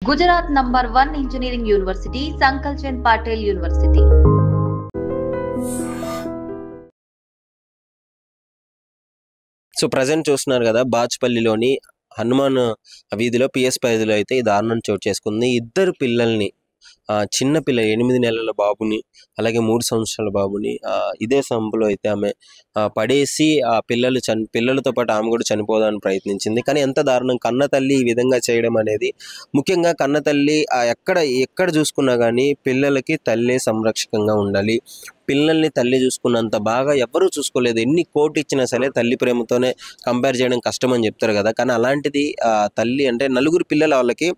Gujarat #1 Engineering University, Sankalchand Patel University. So present చూస్తున్నారు కదా, బాచ్పల్లిలోని హనుమాన్ వీధిలో పిఎస్ పరిధిలో అయితే ఈ దారుణం చోటు చేసుకుంది. ఇద్దరు పిల్లల్ని, చిన్న పిల్ల 8 నెలల బాబుని, అలాగే 3 సంవత్సరాల బాబుని ఇదే సంపులో అయితే ఆమె పడేసి పిల్లలతో పాటు ఆమె కూడా చనిపోదామని ప్రయత్నించింది. కానీ ఎంత దారుణం! కన్న తల్లి ఈ విధంగా చేయడం అనేది, ముఖ్యంగా కన్న తల్లి ఎక్కడ చూసుకున్నా కానీ పిల్లలకి తల్లే సంరక్షకంగా ఉండాలి. పిల్లల్ని తల్లి చూసుకున్నంత బాగా ఎవరూ చూసుకోలేదు. ఎన్ని కోట్లు ఇచ్చినా సరే తల్లి ప్రేమతోనే కంపేర్ చేయడం కష్టం అని చెప్తారు కదా. కానీ అలాంటిది తల్లి అంటే 4 పిల్లలు వాళ్ళకి,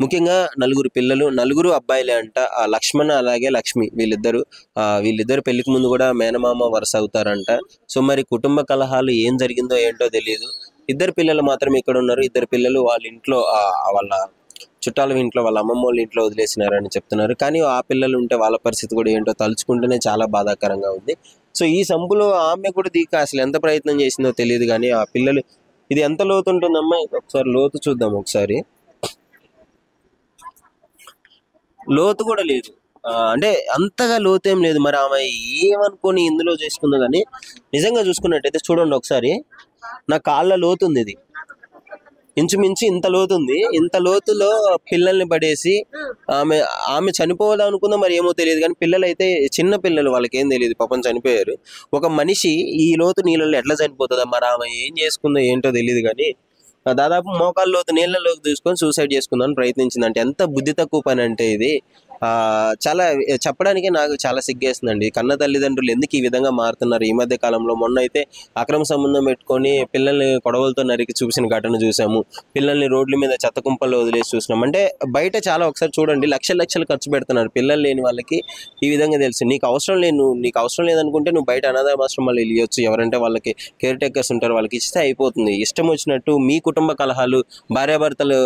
ముఖ్యంగా 4 పిల్లలు, 4 అబ్బాయిలే అంట. లక్ష్మణ అలాగే లక్ష్మి వీళ్ళిద్దరు పెళ్లికి ముందు కూడా మేనమామ వరుస అవుతారంట. సో మరి కుటుంబ కలహాలు ఏం జరిగిందో ఏంటో తెలియదు. 2 పిల్లలు మాత్రం ఇక్కడ ఉన్నారు. 2 పిల్లలు వాళ్ళ ఇంట్లో, వాళ్ళ చుట్టాల ఇంట్లో, వాళ్ళ అమ్మమ్మ వాళ్ళ ఇంట్లో వదిలేసినారని చెప్తున్నారు. కానీ ఆ పిల్లలు ఉంటే వాళ్ళ పరిస్థితి కూడా ఏంటో తలుచుకుంటేనే చాలా బాధాకరంగా ఉంది. సో ఈ సంపులో ఆమె కూడా అసలు ఎంత ప్రయత్నం చేసిందో తెలియదు. కానీ ఆ పిల్లలు, ఇది ఎంత లోతు ఉంటుందమ్మా? ఒకసారి లోతు చూద్దాం. ఒకసారి లోతు కూడా లేదు, అంటే అంతగా లోతేం లేదు. మరి ఆమె ఏమనుకొని ఇందులో చేసుకుందో కానీ నిజంగా చూసుకున్నట్టయితే చూడండి ఒకసారి, నా కాళ్ళ లోతు ఉంది. ఇది ఇంచుమించు ఇంత లోతు ఉంది. ఇంత లోతులో పిల్లల్ని పడేసి ఆమె చనిపోవాలని అనుకుందా మరి ఏమో తెలియదు. కానీ పిల్లలు అయితే చిన్న పిల్లలు, వాళ్ళకి ఏం తెలియదు, పాపం చనిపోయారు. ఒక మనిషి ఈ లోతు నీళ్ళలో ఎట్లా చనిపోతుందా? మరి ఆమె ఏం చేసుకుందో ఏంటో తెలియదు. కానీ దాదాపు మోకాళ్ళ లోతు నీళ్ళలోకి తీసుకొని సూసైడ్ చేసుకుందామని ప్రయత్నించింది. అంటే ఎంత బుద్ధి తక్కువ పని అంటే ఇది. చాలా చెప్పడానికి నాకు చాలా సిగ్గేస్తుందండి. కన్న తల్లిదండ్రులు ఎందుకు ఈ విధంగా మారుతున్నారు ఈ మధ్య కాలంలో? మొన్న అయితే అక్రమ సంబంధం పెట్టుకొని పిల్లల్ని కొడవలతో నరికి చూసిన ఘటన చూసాము. పిల్లల్ని రోడ్ల మీద చెత్త కుంపల్లో వదిలేసి చూసినాం. అంటే బయట చాలా, ఒకసారి చూడండి, లక్షలు ఖర్చు పెడుతున్నారు పిల్లలు లేని వాళ్ళకి. ఈ విధంగా తెలుసు, నీకు అవసరం లేదనుకుంటే నువ్వు బయట అనాథాశ్రమాలు ఇవ్వచ్చు. ఎవరంటే వాళ్ళకి కేర్ టేకర్స్ ఉంటారు, వాళ్ళకి ఇస్తే అయిపోతుంది. ఇష్టం వచ్చినట్టు మీ కుటుంబ కలహాలు, భార్యాభర్తలు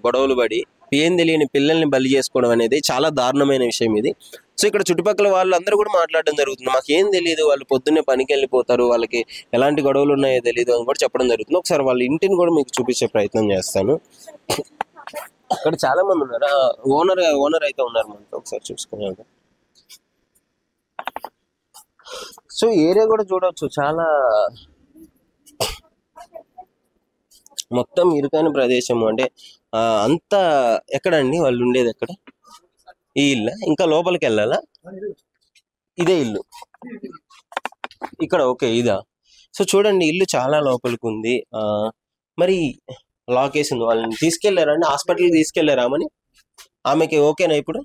గొడవలు పడి ఏం తెలియని పిల్లల్ని బలి చేసుకోవడం అనేది చాలా దారుణమైన విషయం ఇది. సో ఇక్కడ చుట్టుపక్కల వాళ్ళందరూ కూడా మాట్లాడడం జరుగుతుంది. మాకు ఏం తెలియదు, వాళ్ళు పొద్దున్నే పనికి వెళ్ళిపోతారు, వాళ్ళకి ఎలాంటి గొడవలు ఉన్నాయో తెలియదు అని కూడా చెప్పడం జరుగుతుంది. ఒకసారి వాళ్ళ ఇంటిని కూడా మీకు చూపించే ప్రయత్నం చేస్తాను. ఇక్కడ చాలా మంది ఉన్నారు. ఓనర్ అయితే ఉన్నారు మనతో, ఒకసారి చూసుకున్నాను. సో ఏరియా కూడా చూడవచ్చు, చాలా మొత్తం ఇరుకైన ప్రదేశము. అంటే అంతా ఎక్కడండి వాళ్ళు ఉండేది? ఎక్కడ? ఈ ఇల్లు ఇంకా లోపలికి వెళ్ళాలా? ఇదే ఇల్లు ఇక్కడ. ఓకే, ఇదా? సో చూడండి, ఇల్లు చాలా లోపలికి ఉంది. మరి లాక్ వేసింది. వాళ్ళని తీసుకెళ్లారా అండి? హాస్పిటల్కి తీసుకెళ్లారా? ఆమెకి ఓకేనా ఇప్పుడు?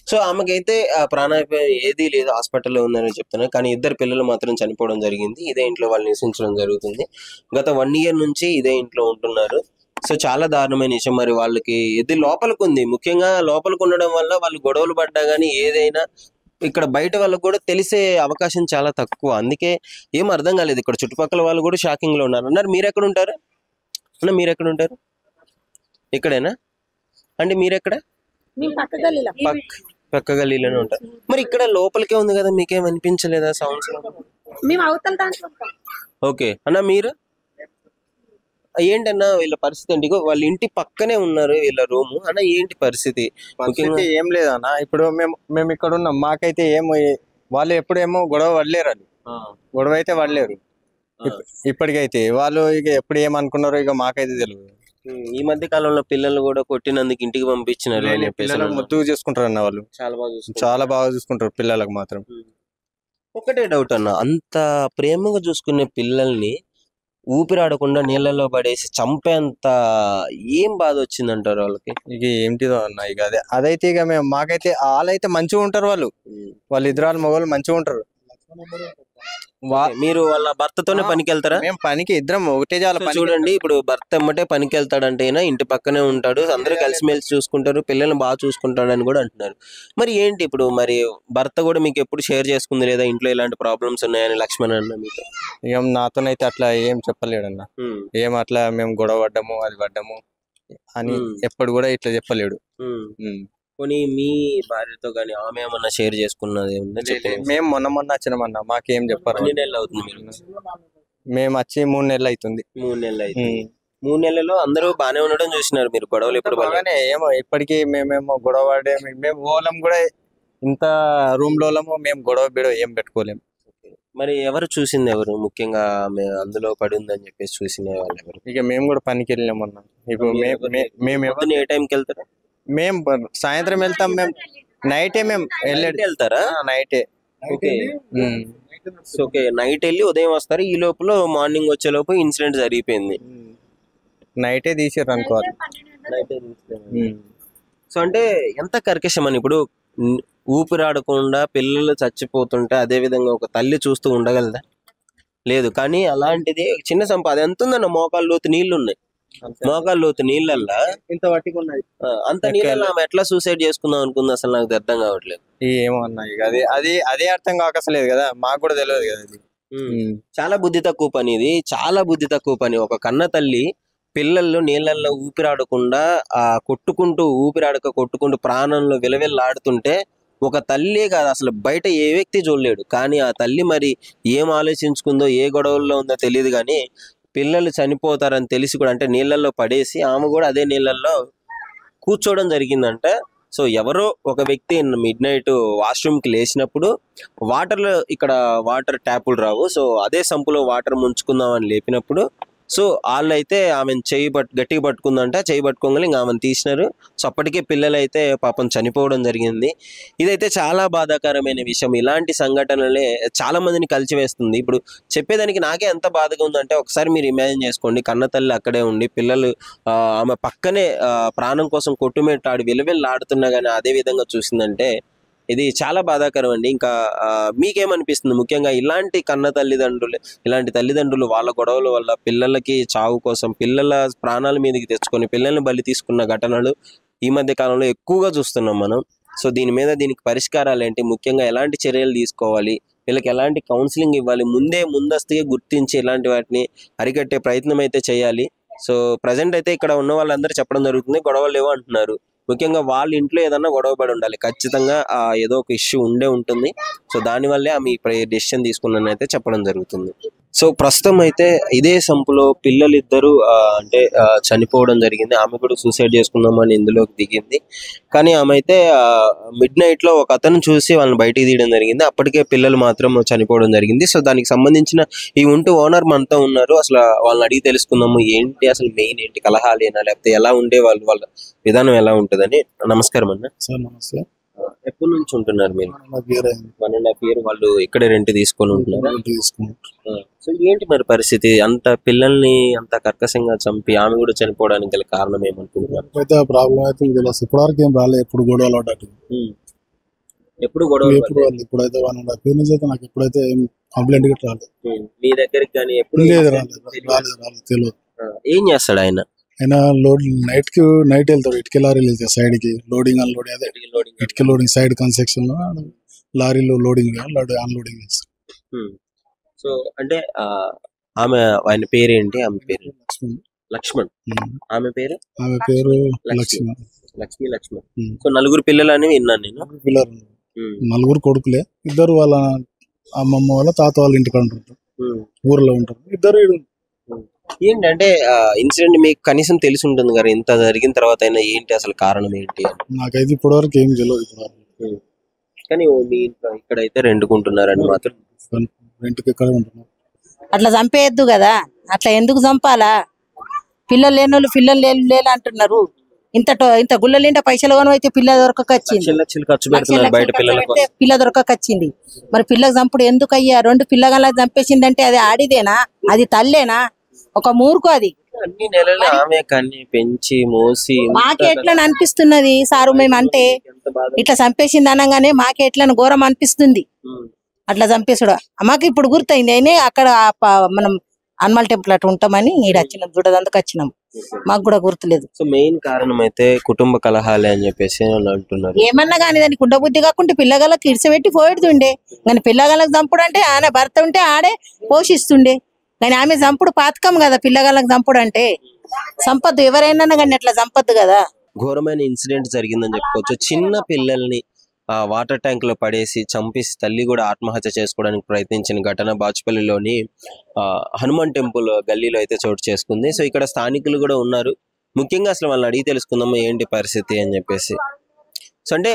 సో ఆమెకైతే ప్రాణాపాయం ఏదీ లేదు, హాస్పిటల్లో ఉందని చెప్తున్నారు. కానీ 2 పిల్లలు మాత్రం చనిపోవడం జరిగింది. ఇదే ఇంట్లో వాళ్ళు నివసించడం జరుగుతుంది. గత 1 year నుంచి ఇదే ఇంట్లో ఉంటున్నారు. సో చాలా దారుణమైన విషయం. మరి వాళ్ళకి ఇది లోపలికి ఉంది, ముఖ్యంగా లోపలికి ఉండడం వల్ల వాళ్ళు గొడవలు పడ్డా కానీ ఏదైనా ఇక్కడ బయట వాళ్ళకు కూడా తెలిసే అవకాశం చాలా తక్కువ. అందుకే ఏం అర్థం కాలేదు. ఇక్కడ చుట్టుపక్కల వాళ్ళు కూడా షాకింగ్ లో ఉన్నారు. అన్నారు మీరెక్కడ ఉంటారు? మీరెక్కడ ఉంటారు? ఇక్కడేనా అంటే మీరెక్కడ? పక్క గల్లీలోనే ఉంటారు. మరి ఇక్కడ లోపలికే ఉంది కదా, మీకేం అనిపించలేదా సౌండ్స్? ఓకే అన్న, మీరు ఏంటన్నా వీళ్ళ పరిస్థితి ఏంటి? వాళ్ళ ఇంటి పక్కనే ఉన్నారు వీళ్ళ రూము అన్న, ఏంటి పరిస్థితి? ఏం లేదన్న, ఇప్పుడు మేము ఇక్కడ ఉన్నాం. మాకైతే వాళ్ళు ఎప్పుడేమో గొడవ పడలేరు, గొడవ అయితే పడలేరు ఇప్పటికైతే. వాళ్ళు ఇక ఎప్పుడు ఏమనుకున్నారో ఇక మాకైతే తెలియదు. ఈ మధ్య కాలంలో పిల్లలు కూడా కొట్టినందుకు ఇంటికి పంపించినారు. ముద్దుగా చూసుకుంటారు అన్న, వాళ్ళు చాలా బాగా చూసుకుంటారు పిల్లలకు మాత్రం. ఒకటే డౌట్ అన్న, అంత ప్రేమగా చూసుకునే పిల్లల్ని ఊపిరాడకుండా నీళ్ళలో పడేసి చంపేంత ఏం బాధ వచ్చిందంటారు వాళ్ళకి? ఇక ఏంటిదో అన్న, ఇక అదైతే ఇక మాకైతే వాళ్ళైతే మంచిగా ఉంటారు. వాళ్ళు ఇద్దరు మగవాళ్ళు మంచిగా ఉంటారు. మీరు వాళ్ళ భర్తతోనే పనికి వెళ్తారా? మేము పనికి ఇద్దరం ఒకటే చాలా. చూడండి, ఇప్పుడు భర్త ఎమ్మటే పనికి వెళ్తాడంటే ఇంటి పక్కనే ఉంటాడు, అందరూ కలిసిమెలిసి చూసుకుంటారు, పిల్లల్ని బాగా చూసుకుంటాడు అని కూడా అంటున్నారు. మరి ఏంటి ఇప్పుడు? మరి భర్త కూడా మీకు ఎప్పుడు షేర్ చేసుకుంది లేదా ఇంట్లో ఇలాంటి ప్రాబ్లమ్స్ ఉన్నాయని లక్ష్మణ్ అన్న మీకు? ఏం నాతోనైతే అట్లా ఏం చెప్పలేడన్న. ఏం అట్లా మేము గొడవ పడ్డాము అది పడ్డాము అని ఎప్పుడు కూడా ఇట్లా చెప్పలేడు. పోనీ మీ భార్యతో కానీ ఆమె ఏమన్నా షేర్ చేసుకున్నది? మేము మొన్న వచ్చినామన్నా, మాకేం చెప్పారు. ఎన్ని నెలలు అవుతుంది మీరు? మేము వచ్చి 3 నెలలు అవుతుంది. 3 నెలలు అవుతుంది. 3 నెలల్లో అందరూ బానే ఉండడం చూసినారు మీరు, గొడవలు ఎప్పుడు పడలేదు. బాగానే ఏమో ఇప్పటికీ మేమేమో గొడవ పడే మేము ఓలం కూడా ఇంత రూమ్ లోలము మేము గొడవ బిడవ ఏం పెట్టుకోలేము. మరి ఎవరు చూసింది, ఎవరు ముఖ్యంగా ఆమె అందులో పడి ఉందని చెప్పేసి చూసిన వాళ్ళు ఎవరు? ఇక మేము కూడా పనికి వెళ్ళినాం అన్న. ఇప్పుడు మేము పొద్దున్న ఏ టైంకి వెళ్తారు? మేము సాయంత్రం వెళ్తాం. మేము నైటే మేము వెళ్తారా? నైటే. ఓకే ఓకే, నైట్ వెళ్ళి ఉదయం వస్తారు. ఈ లోపల మార్నింగ్ వచ్చే లోపు ఇన్సిడెంట్ జరిగిపోయింది. నైటే తీసారు అనుకోవాలి. సో అంటే ఎంత కర్కశం అని, ఇప్పుడు ఊపిరాడకుండా పిల్లలు చచ్చిపోతుంటే అదే విధంగా ఒక తల్లి చూస్తూ ఉండగలదా? లేదు. కానీ అలాంటిది చిన్న సంపాద ఎంత ఉందన్న, మోకాళ్ళ లోతు నీళ్లు ఉన్నాయి. మోకాళ్ళ లోతు నీళ్ళల్లా ఇంత పట్టుకున్నది, అంత నీళ్ళల్లో ఆమె ఎట్లా సూసైడ్ చేసుకుందాం అనుకుంది అసలు నాకు అర్థం కావట్లేదు. ఏమో అన్న, ఇక అదే అర్థం కాకసలేదు కదా, మాకు కూడా తెలియదు కదా ఇది. చాలా బుద్ధి తక్కువ పని ఇది, చాలా బుద్ధి తక్కువ పని. ఒక కన్న తల్లి పిల్లలు నీళ్ళల్లో ఊపిరాడకుండా కొట్టుకుంటూ ప్రాణంలో విలవిల్లాడుతుంటే ఒక తల్లి కాదు అసలు బయట ఏ వ్యక్తి చూడలేడు. కానీ ఆ తల్లి మరి ఏం ఆలోచించుకుందో, ఏ గొడవల్లో ఉందో తెలియదు. కానీ పిల్లలు చనిపోతారని తెలిసి కూడా, అంటే నీళ్ళల్లో పడేసి ఆమె కూడా అదే నీళ్ళల్లో కూర్చోవడం జరిగిందంట. సో ఎవరో ఒక వ్యక్తి మిడ్ నైట్ వాష్రూమ్కి లేచినప్పుడు ఇక్కడ వాటర్ ట్యాపులు రావు, సో అదే సంపులో వాటర్ ముంచుకుందామని లేపినప్పుడు సో వాళ్ళైతే ఆమెను గట్టిగా పట్టుకుందంట. చేయి పట్టుకోగానే ఇంకా ఆమెను తీసినారు. సో అప్పటికే పిల్లలు అయితే పాపం చనిపోవడం జరిగింది. ఇదైతే చాలా బాధాకరమైన విషయం. ఇలాంటి సంఘటనలే చాలా మందిని కలిచివేస్తుంది. ఇప్పుడు చెప్పేదానికి నాకే ఎంత బాధగా ఉందంటే, ఒకసారి మీరు ఇమాజిన్ చేసుకోండి, కన్న తల్లి అక్కడే ఉండి పిల్లలు ఆమె పక్కనే ప్రాణం కోసం కొట్టుమెట్టాడు విలువెల్లాడుతున్నా కానీ అదే విధంగా చూసిందంటే ఇది చాలా బాధాకరం అండి. ఇంకా మీకేమనిపిస్తుంది? ముఖ్యంగా ఇలాంటి ఇలాంటి తల్లిదండ్రులు వాళ్ళ గొడవల వల్ల పిల్లలకి చావు కోసం పిల్లల ప్రాణాల మీదకి తెచ్చుకొని పిల్లల్ని బలి తీసుకున్న ఘటనలు ఈ మధ్య కాలంలో ఎక్కువగా చూస్తున్నాం మనం. సో దీనికి పరిష్కారాలు ఏంటి? ముఖ్యంగా ఎలాంటి చర్యలు తీసుకోవాలి? వీళ్ళకి ఎలాంటి కౌన్సిలింగ్ ఇవ్వాలి? ముందస్తుగా గుర్తించి ఇలాంటి వాటిని అరికట్టే ప్రయత్నం అయితే చేయాలి. సో ప్రజెంట్ అయితే ఇక్కడ ఉన్న వాళ్ళందరూ చెప్పడం జరుగుతుంది గొడవలు లేవు అంటున్నారు. ముఖ్యంగా వాళ్ళ ఇంట్లో ఏదన్నా గొడవ పడి ఉండాలి, ఖచ్చితంగా ఏదో ఒక ఇష్యూ ఉంటుంది. సో దానివల్లే ఆమె డెసిషన్ తీసుకున్నాను అయితే చెప్పడం జరుగుతుంది. సో ప్రస్తుతం అయితే ఇదే సంపులో పిల్లలిద్దరూ చనిపోవడం జరిగింది. ఆమె కూడా సూసైడ్ చేసుకుందామని ఇందులోకి దిగింది. కానీ ఆమె అయితే మిడ్ నైట్ లో ఒక అతను చూసి వాళ్ళని బయటికి తీయడం జరిగింది. అప్పటికే పిల్లలు మాత్రం చనిపోవడం జరిగింది. సో దానికి సంబంధించిన ఈ ఓనర్ మనతో ఉన్నారు. అసలు వాళ్ళని అడిగి తెలుసుకుందాము ఏంటి అసలు మెయిన్ ఏంటి, కలహాలేనా లేకపోతే ఎలా ఉండే వాళ్ళ విధానం ఎలా ఉంటుందని. నమస్కారం అన్న. సార్ నమస్తే. ఎప్పటి నుంచి ఉంటున్నారు మీరు? 1.5 year. వాళ్ళు ఇక్కడే రెంట్ తీసుకొని ఉంటున్నారు. సో ఏంటి మరి పరిస్థితి? అంత పిల్లల్ని అంత కర్కశంగా చంపి ఆమె కూడా చనిపోవడానికి గల కారణం ఏమనుకుంటున్నారు? అయితే ప్రాబ్లం అయితే తెలుసు. ఇప్పటివరకు ఏం రాలేదు, ఎప్పుడు గొడవలు పడ్డట్టు ఎప్పుడు గొడవ ఇప్పుడైతే 1.5 year నుంచి అయితే నాకు ఎప్పుడైతే ఏం కంప్లైంట్ గిట్ట రాలేదు. మీ దగ్గరికి కానీ ఎప్పుడు రాలేదు తెలియదు. ఏం చేస్తాడు ఆయన? ఆయన నైట్ వెళ్తాడు, ఇటుక లారీలు వెళ్తాయి సైడ్ కి లోడింగ్ అన్లోడింగ్, అదే ఇటుక లోడింగ్ సైడ్ కన్స్ట్రక్షన్ లో లారీలో లోడింగ్ అన్లోడింగ్ చేస్తాడు. సో అంటే ఆయన పేరేంటి? ఆమె పేరు లక్ష్మణ్. ఆమె పేరు లక్ష్మణ్. సో 4 పిల్లలు అని విన్నాను నేను. పిల్లలు 4 కొడుకులే. 2 వాళ్ళ అమ్మమ్మ వాళ్ళ తాత వాళ్ళ ఇంటికి ఉంటారు, ఊర్లో ఉంటారు. 2 ఏంటంటే ఇన్సిడెంట్ మీకు కనీసం తెలిసి ఉంటుంది కదా, ఇంత జరిగిన తర్వాత అయినా ఏంటి అసలు కారణం ఏంటి? నాకైతే ఇప్పటివరకు ఏం తెలియదు. కానీ ఇక్కడైతే రెండుకుంటున్నారని మాత్రం అట్లా చంపేయద్దు కదా, అట్లా ఎందుకు చంపాలా? పిల్లలు లేని వాళ్ళు పిల్లలు లేని అంటున్నారు. ఇంత గుళ్ళలింట పైసలు కొని అయితే పిల్ల దొరకకొచ్చింది, పిల్ల దొరకకొచ్చింది. మరి పిల్లకి చంపుడు ఎందుకు అయ్యా? 2 పిల్లగాళ్ళకి చంపేసిందంటే అది ఆడిదేనా? అది తల్లేనా? ఒక మూర్ఖు అది. అన్ని నెలలు ఆమె కన్ని పెంచి మోసి మాకే ఎట్లా అనిపిస్తున్నది సారు. మేము అంటే ఇట్లా చంపేసింది అనగానే మాకే ఎట్లా ఘోరం అనిపిస్తుంది. అట్లా చంపేసుడు మాకు ఇప్పుడు గుర్తయింది. అయినా అక్కడ మనం హనుమాన్ టెంపుల్ అట్లా ఉంటామని ఈడ వచ్చినాం, చూడదందుకు వచ్చినాం, మాకు కూడా గుర్తులేదు. సో మెయిన్ కారణం అయితే కుటుంబ కలహాలే అని చెప్పేసి అంటున్నారు. ఏమన్నా కానీ దానికి ఉండబుద్ధి కాకుండా పిల్లగాళ్ళకి ఇడిచిపెట్టి పోయిడుతుండే. కానీ పిల్లగాళ్ళకి చంపుడు అంటే ఆయన భర్త ఉంటే ఆడే పోషిస్తుండే. కానీ ఆమె చంపుడు పాతకం కదా, పిల్లగాళ్ళకి చంపుడు అంటే సంపద్దు. ఎవరైనా కానీ అట్లా సంపద్దు కదా. ఘోరమైన ఇన్సిడెంట్ జరిగిందని చెప్పుకోవచ్చు. చిన్న పిల్లల్ని ఆ వాటర్ ట్యాంక్ లో పడేసి చంపేసి తల్లి కూడా ఆత్మహత్య చేసుకోవడానికి ప్రయత్నించిన ఘటన బాచుపల్లిలోని హనుమాన్ టెంపుల్ గల్లీలో అయితే చోటు చేసుకుంది. సో ఇక్కడ స్థానికులు కూడా ఉన్నారు. ముఖ్యంగా అసలు వాళ్ళని అడిగి తెలుసుకుందాము ఏంటి పరిస్థితి అని చెప్పేసి. సో అంటే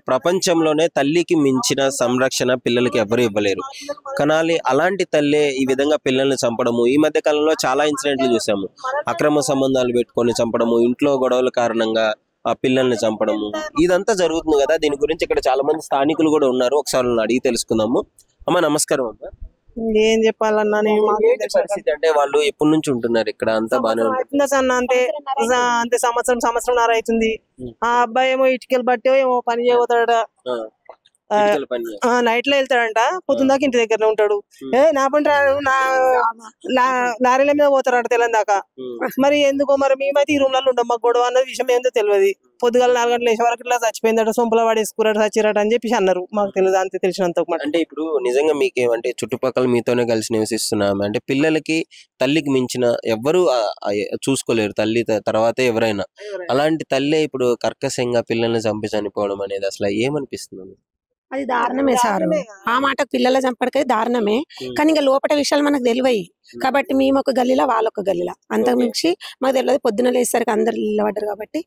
ప్రపంచంలోనే తల్లికి మించిన సంరక్షణ పిల్లలకి ఎవరు ఇవ్వలేరు. కనాలి అలాంటి తల్లే ఈ విధంగా పిల్లల్ని చంపడము. ఈ మధ్య కాలంలో చాలా ఇన్సిడెంట్లు చూసాము. అక్రమ సంబంధాలు పెట్టుకొని చంపడము, ఇంట్లో గొడవల కారణంగా ఆ పిల్లల్ని చంపడము, ఇదంతా జరుగుతుంది కదా. దీని గురించి ఇక్కడ చాలా మంది స్థానికులు కూడా ఉన్నారు. ఒకసారి అడిగి తెలుసుకుందాము. అమ్మ నమస్కారం. అమ్మ ఏం చెప్పాలన్నా పరిస్థితి అంటే వాళ్ళు ఎప్పటి నుంచి ఉంటున్నారు ఇక్కడ? అంతా బాగానే అన్న అంతే సంవత్సరంన్నర అవుతుంది. ఆ అబ్బాయి ఏమో ఇటుకలు బట్టి ఏమో పని చేయబోతాడ, నైట్ లో వెళ్తాడంట, పొద్దున్న దాకా ఇంటి దగ్గరనే ఉంటాడు. నా పని లారీల మీద పోతారంట తెల్లని దాకా. మరి ఎందుకో మరి మేమైతే ఈ రూమ్ లలో ఉంటాం, మాకు గొడవ అన్నది విషయం ఏందో తెలియదు. పొద్దుగాల 4 గంటల వేసే వరకు ఇట్లా చచ్చిపోయిందట, సొంపుల వాడేసుకురాడు చచ్చిరాట అని చెప్పేసి అన్నారు. మాకు తెలియదు, అంతే తెలిసినంత. అంటే ఇప్పుడు నిజంగా మీకేమంటే చుట్టుపక్కల మీతోనే కలిసి నివసిస్తున్నాము అంటే పిల్లలకి తల్లికి మించిన ఎవ్వరు చూసుకోలేరు, తల్లి తర్వాతే ఎవరైనా. అలాంటి తల్లే ఇప్పుడు కర్కశంగా పిల్లల్ని చంపి చనిపోవడం అనేది అసలు ఏమనిపిస్తుంది? అది దారుణమే సార్. ఆ మాటకు పిల్లల చంపడికై దారుణమే, కానీ ఇంకా లోపల విషయాలు మనకు తెలివయి కాబట్టి మేము ఒక గల్లీలో వాళ్ళొక గల్లీలో, అంతకు మించి మాకు తెలియదు. పొద్దున లేసరికి అందరు నిలబడ్డారు కాబట్టి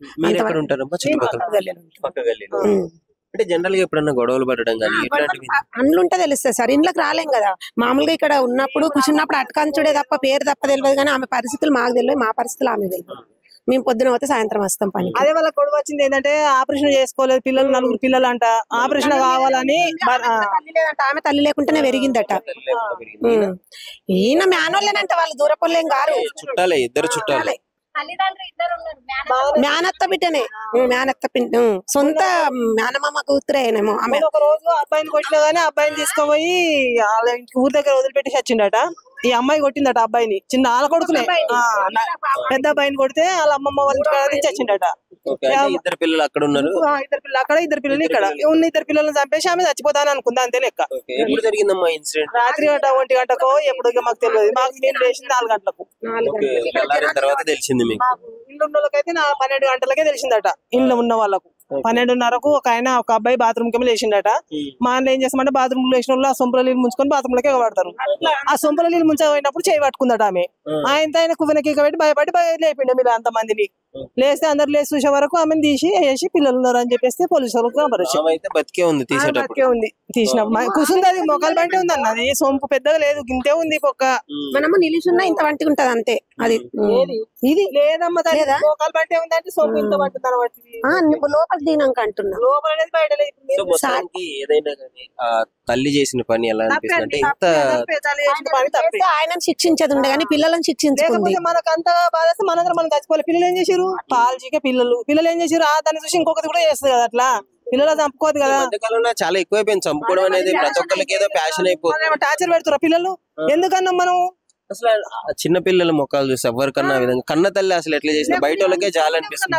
అంటే జనరల్ గా ఎప్పుడన్నా గొడవలు పడడం కానీ అందులుంటే తెలుస్తుంది సార్. ఇంట్లోకి రాలేం కదా. మామూలుగా ఇక్కడ ఉన్నప్పుడు కూర్చున్నప్పుడు అటకంచుడే తప్ప పేరు తప్ప తెలియదు, కానీ ఆమె పరిస్థితులు మాకు తెలియదు, మా పరిస్థితులు ఆమె తెలియదు. మేము పొద్దున పోతే సాయంత్రం వస్తాం పని. అదే వాళ్ళ గొడవ వచ్చింది ఏంటంటే ఆపరేషన్ చేసుకోలేదు పిల్లలు, 4 పిల్లలు అంట, ఆపరేషన్ కావాలని. ఆమె తల్లి లేకుంటేనే పెరిగిందట. ఈయన మేనోళ్ళేనంట, వాళ్ళు దూరపోలేం గారు, చుట్టాలే, ఇద్దరు చుట్టాలే. మేనత్త బిడ్డనే, మేనత్త సొంత మేనమామ కూతురేనేమో ఆమె. ఒక రోజు అబ్బాయిని కొట్టినా గానీ అబ్బాయిని తీసుకుపోయి వాళ్ళ ఊరి దగ్గర వదిలిపెట్టి చచ్చిండట. ఈ అమ్మాయి కొట్టిందట అబ్బాయిని, చిన్న వాళ్ళ కొడుకునే. పెద్ద అబ్బాయిని కొడితే వాళ్ళ అమ్మమ్మ వాళ్ళ ఇంటికి చచ్చిండట. ఇద్దరు పిల్లలు అక్కడ ఉన్నారు, ఇద్దరు పిల్లలు అక్కడ, ఇద్దరు పిల్లలు ఇక్కడ ఉన్న. ఇద్దరు పిల్లల్ని చంపేసి ఆమె చచ్చిపోతాను అనుకుందా, అంతే లెక్క. రాత్రి 1 గంటకో ఎప్పుడు మాకు తెలియదు. మాకు నేను లేచింది 4 గంటలకు. ఇల్లు ఉన్న వాళ్ళకైతే 12 గంటలకే తెలిసిందట. ఇంట్లో ఉన్న వాళ్ళకు 12:30కు ఒక అబ్బాయి బాత్రూమ్ కి లేచిండట. మా అన్న ఏం చేస్తామంటే బాత్రూమ్ లేచిన వాళ్ళు ఆ సొంపుల నీళ్ళు ముంచుకొని బాత్రూమ్ లోకి ఎగబడతారు. ఆ సొంపుల నీళ్ళు ముంచబోయినప్పుడు చేయి పట్టుకుందట ఆమె. ఆయన కువ్వెనకి పెట్టి భయపడి లేపిండే మీరు అంత మందిని. లేస్తే అందరు లేచి చూసే వరకు ఆమెను తీసి వేసి పిల్లలు ఉన్నారు అని చెప్పేసి పోలీసు వాళ్ళకి బతికే ఉంది. తీసినప్పుడు కూర్చుంది, అది మొక్కలు బంటే ఉంది అన్న. అది సొంపు పెద్దగా లేదు, గింతే ఉంది పొక్క. మనము నిలిచున్నా ఇంత వంటి ఉంటది అంతే. అది ఇది లేదమ్మా, మొక్కలు బంటే ఉంది అంటే సొంపు ఇంత పట్టుంది. లోపల దీనాక అంటున్నా, లోపల అనేది బయట లేదు. ఏదైనా కానీ తల్లి చేసిన పని ఎలా అనిపిస్తుంది అంటే ఆయనను శిక్షించేది ఉండే కానీ పిల్లలను శిక్షించుకుంది. మనకు అంత బాధ మనందరం మనం చచ్చిపోవాలి. పిల్లలు ఏం చేసారు, పాల్చీకే పిల్లలు ఏం చేసారు, దాన్ని చూసి ఇంకొకటి కూడా చేస్తుంది కదా. అట్లా పిల్లలు చంపుకోదు కదా. చాలా ఎక్కువైపోయింది చంపుకోవడం అనేది. ప్రతి ఒక్కరికి ఏదో ప్యాషన్ అయిపోతుంది. టార్చర్ పెడుతురా పిల్లలు. ఎందుకన్నా మనం అసలు చిన్న పిల్లల మొక్కలు చూసి ఎవరికన్నా విధంగా కన్న తల్లి అసలు ఎట్లా చేసిన బయట వాళ్ళకే జాలనిపిస్తుంది.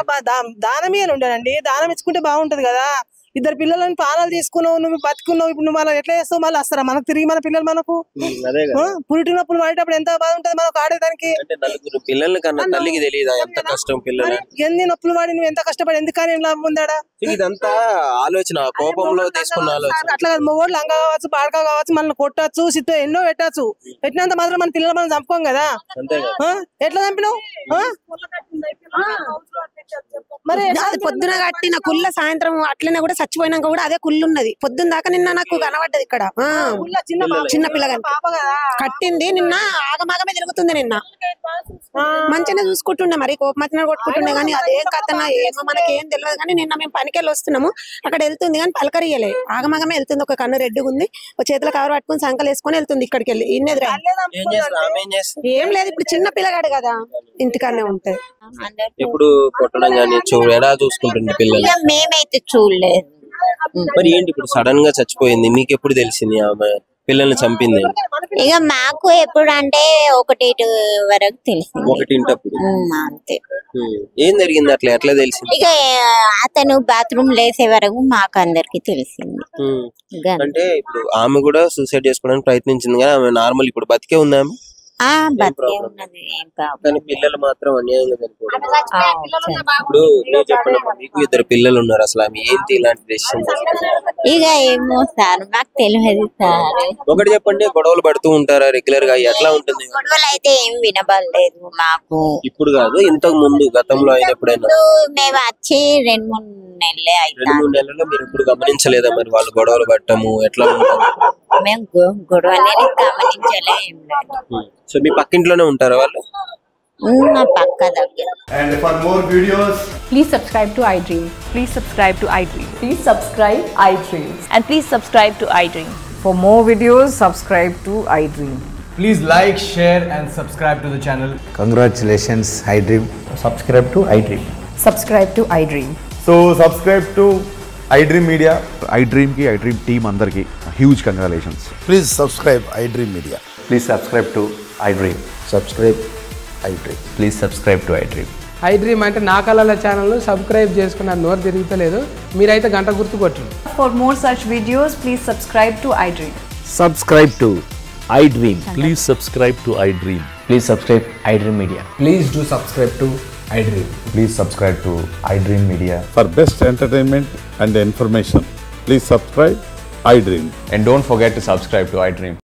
దానం ఉండేనండి, దానం ఇచ్చుకుంటే బాగుంటది కదా. 2 పిల్లలని పానాలు తీసుకున్నావు, నువ్వు బతుకున్నావు, ఇప్పుడు నువ్వు మళ్ళీ ఎట్లా చేస్తావు? మళ్ళీ వస్తారా మనకు తిరిగి మన పిల్లలు? మనకు పురిటి నొప్పులు పడేటప్పుడు ఎంత బాధ ఉంటది మనకు ఆడేదానికి. పిల్లల కన్నా తల్లికి తెలియదా ఎంత కష్టం? పిల్లలు ఎన్ని నొప్పులు పడి నువ్వు ఎంత కష్టపడి ఎందుకని లాభం ఉందాడా? ఇదంతా ఆలోచన, కోపంలో తీసుకున్న ఆలోచన. అట్లా కాదు, మొగోళ్ళు లంగా కావచ్చు, పాడక కావచ్చు, మనల్ని కొట్టచ్చు, సిద్ధం ఎన్నో పెట్టచ్చు. పెట్టినంత మాత్రం మన పిల్లలు మనం చంపుకోం కదా. ఎట్లా చంపినావు? మరి పొద్దున కట్టిన కుళ్ళ సాయంత్రం అట్లనే కూడా చచ్చిపోయినాక కూడా అదే కుళ్ళు ఉన్నది. పొద్దున్న దాకా నిన్న నాకు కనబడ్డది ఇక్కడ. చిన్న పిల్లగా కట్టింది నిన్న, ఆగమాగమే తిరుగుతుంది. నిన్న మంచిగా చూసుకుంటుండే, మరి కోపమచ్చినా కొట్టుకుంటుండే, కానీ అదేం కథనా ఏమో మనకేం తెలియదు. కానీ నిన్న మేము పనికెళ్ళి వస్తున్నాము, అక్కడ వెళ్తుంది కానీ పలకరియలే, ఆగమాగమే వెళ్తుంది. ఒక కన్ను రెడ్డిగా ఒక చేతిలో కవర్ పట్టుకుని సంకలు వేసుకొని వెళ్తుంది. ఇక్కడికి వెళ్ళి ఇన్నెదురా ఏం లేదు. ఇప్పుడు చిన్న పిల్లగాడు కదా, ఇంటికాడనే ఉంటది. ఇప్పుడు కొట్టడం కానీ ఎలా చూసుకుంటుంది పిల్లలు? మేమైతే చూడలేదు. మరి ఏంటి ఇప్పుడు సడన్ గా చచ్చిపోయింది, మీకు ఎప్పుడు తెలిసింది ఆమె పిల్లల్ని చంపింది? ఇక మాకు ఎప్పుడు అంటే 1 వరకు తెలిసింది. 1 అంతే. ఏం జరిగింది అట్లా ఎట్లా తెలిసింది? ఇక అతను బాత్రూమ్ లేసే వరకు మాకు అందరికి తెలిసింది. అంటే ఇప్పుడు ఆమె కూడా సూసైడ్ చేసుకోవడానికి ప్రయత్నించింది కానీ ఆమె నార్మల్ ఇప్పుడు బతికే ఉంది. బతికే ఉన్నది ఏం ప్రాబ్లం కానీ పిల్లలు మాత్రం అన్యాయంగా చనిపోవడం. ఇప్పుడు మీరు చెప్పండి అమ్మా, మీకు 2 పిల్లలు ఉన్నారు, అసలు ఆమె ఏంటి ఇలాంటి డెసిషన్? ఇక ఏమో సార్ మాకు తెలియదు సార్. ఒకటి చెప్పండి, గొడవలు పడుతూ ఉంటారా రెగ్యులర్ గా? ఎట్లా ఉంటుంది? గొడవలు అయితే ఏం వినబడలేదు మాకు. ఇప్పుడు కాదు, ఇంతకు ముందు గతంలో అయిన ఎప్పుడైనా? మేము వచ్చి 2-3 నెలలే 2-3 నెలల్లో మీరు ఇప్పుడు గమనించలేదా మరి వాళ్ళు గొడవలు పట్టము ఎట్లా ఉంటుంది? మేము గొడవలే గమనించలే ఏం లేదు. సో మీ పక్కింట్లోనే ఉంటారా వాళ్ళు? మా పక్క దగ్గర. And for more videos, Please subscribe to iDream. Please subscribe to iDream. Please subscribe iDream. And please subscribe to iDream. For more videos, subscribe to iDream. please like, share and subscribe to the channel. Congratulations, iDream. Subscribe to iDream. Subscribe to iDream. So subscribe to iDream Media. iDream team andarki huge congratulations. Please subscribe iDream Media. Please subscribe to iDream. Subscribe iDream. Please subscribe to iDream. iDream అంటే నా కళల channel subscribe చేసుకున్న నోరు తిరుగుతలేదు, మీరైతే గంట గుర్తు కొట్టండి. For more such videos, please subscribe to iDream. Subscribe to iDream. Please subscribe to iDream. Please subscribe iDream Media. Please do subscribe to iDream. Please subscribe to iDream Media. For best entertainment and information, please subscribe iDream. And don't forget to subscribe to iDream.